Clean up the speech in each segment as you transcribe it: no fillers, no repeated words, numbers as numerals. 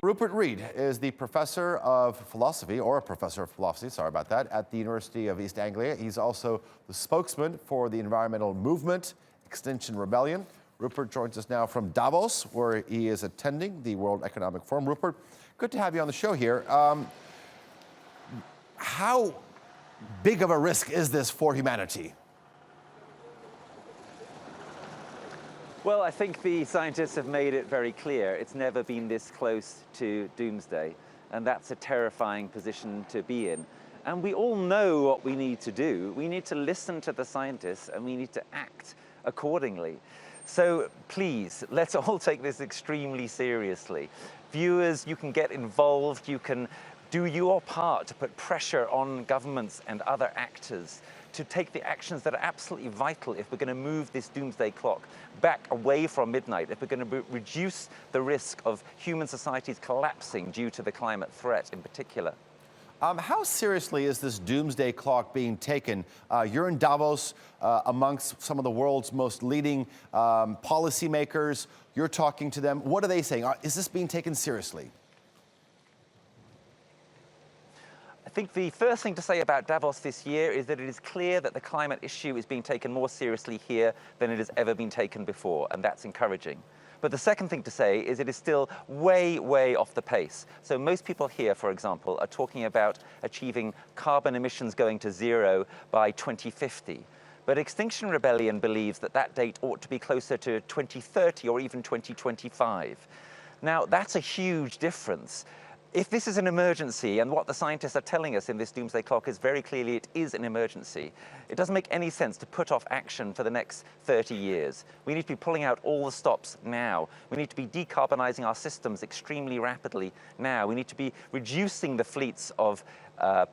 Rupert Reed is the professor of philosophy, or a professor of philosophy, sorry about that, at the University of East Anglia. He's also the spokesman for the environmental movement, Extinction Rebellion. Rupert joins us now from Davos, where he is attending the World Economic Forum. Rupert, good to have you on the show here. How big of a risk is this for humanity? Well, I think the scientists have made it very clear. It's never been this close to doomsday, and that's a terrifying position to be in. And we all know what we need to do. We need to listen to the scientists, and we need to act accordingly. So please, let's all take this extremely seriously. Viewers, you can get involved, you can do your part to put pressure on governments and other actors to take the actions that are absolutely vital if we're going to move this doomsday clock back away from midnight, if we're going to reduce the risk of human societies collapsing due to the climate threat in particular. How seriously is this doomsday clock being taken? You're in Davos amongst some of the world's most leading policymakers. You're talking to them. What are they saying? Is this being taken seriously? I think the first thing to say about Davos this year is that it is clear that the climate issue is being taken more seriously here than it has ever been taken before, and that's encouraging. But the second thing to say is it is still way, way off the pace. So most people here, for example, are talking about achieving carbon emissions going to zero by 2050. But Extinction Rebellion believes that that date ought to be closer to 2030 or even 2025. Now, that's a huge difference. If this is an emergency, and what the scientists are telling us in this doomsday clock is very clearly it is an emergency, it doesn't make any sense to put off action for the next 30 years. We need to be pulling out all the stops now. We need to be decarbonizing our systems extremely rapidly now. We need to be reducing the fleets of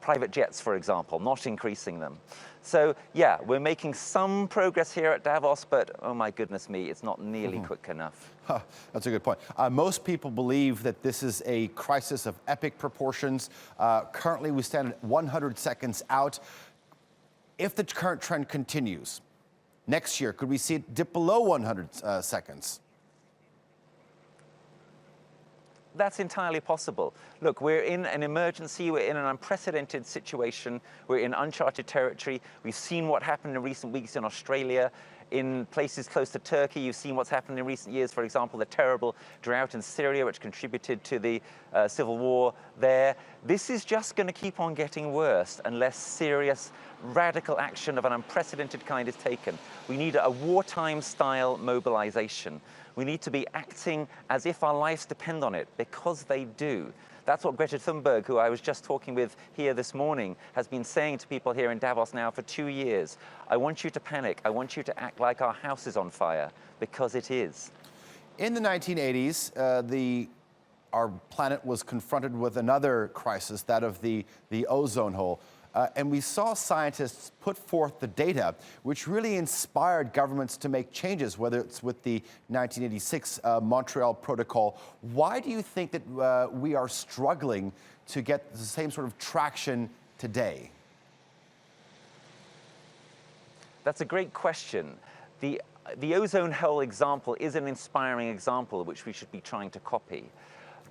private jets, for example, not increasing them. So yeah, we're making some progress here at Davos, but oh my goodness me, it's not nearly quick enough. Huh, that's a good point. Most people believe that this is a crisis of epic proportions. Currently, we stand at 100 seconds out. If the current trend continues, next year, could we see it dip below 100 seconds? That's entirely possible. Look, we're in an emergency, we're in an unprecedented situation, we're in uncharted territory. We've seen what happened in recent weeks in Australia. In places close to Turkey, you've seen what's happened in recent years, for example, the terrible drought in Syria, which contributed to the civil war there. This is just going to keep on getting worse unless serious, radical action of an unprecedented kind is taken. We need a wartime-style mobilization. We need to be acting as if our lives depend on it, because they do. That's what Greta Thunberg, who I was just talking with here this morning, has been saying to people here in Davos now for 2 years. I want you to panic. I want you to act like our house is on fire, because it is. In the 1980s, our planet was confronted with another crisis, that of the ozone hole. And we saw scientists put forth the data, which really inspired governments to make changes, whether it's with the 1986 Montreal Protocol. Why do you think that we are struggling to get the same sort of traction today? That's a great question. The ozone hole example is an inspiring example which we should be trying to copy.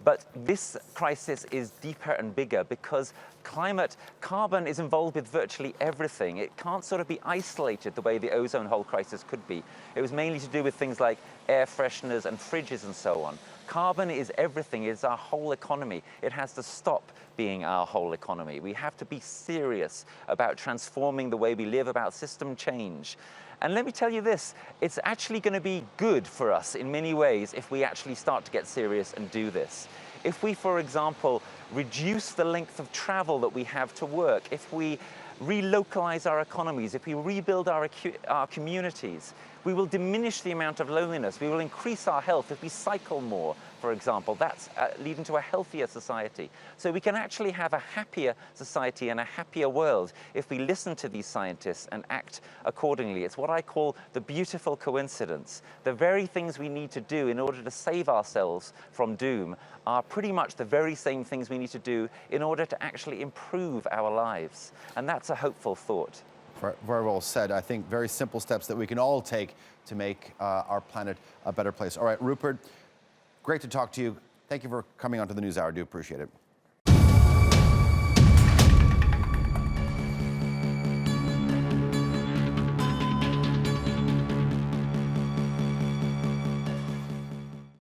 But this crisis is deeper and bigger because carbon is involved with virtually everything. It can't sort of be isolated the way the ozone hole crisis could be. It was mainly to do with things like air fresheners and fridges and so on. Carbon is everything, it's our whole economy. It has to stop being our whole economy. We have to be serious about transforming the way we live, about system change. And let me tell you this, it's actually going to be good for us in many ways if we actually start to get serious and do this. If we, for example, reduce the length of travel that we have to work, if we relocalize our economies, if we rebuild our communities, we will diminish the amount of loneliness, we will increase our health. If we cycle more, for example, that's leading to a healthier society. So we can actually have a happier society and a happier world if we listen to these scientists and act accordingly. It's what I call the beautiful coincidence. The very things we need to do in order to save ourselves from doom are pretty much the very same things we need to do in order to actually improve our lives. And that's a hopeful thought. Very well said. I think very simple steps that we can all take to make our planet a better place. All right, Rupert, great to talk to you. Thank you for coming on to the NewsHour. I do appreciate it.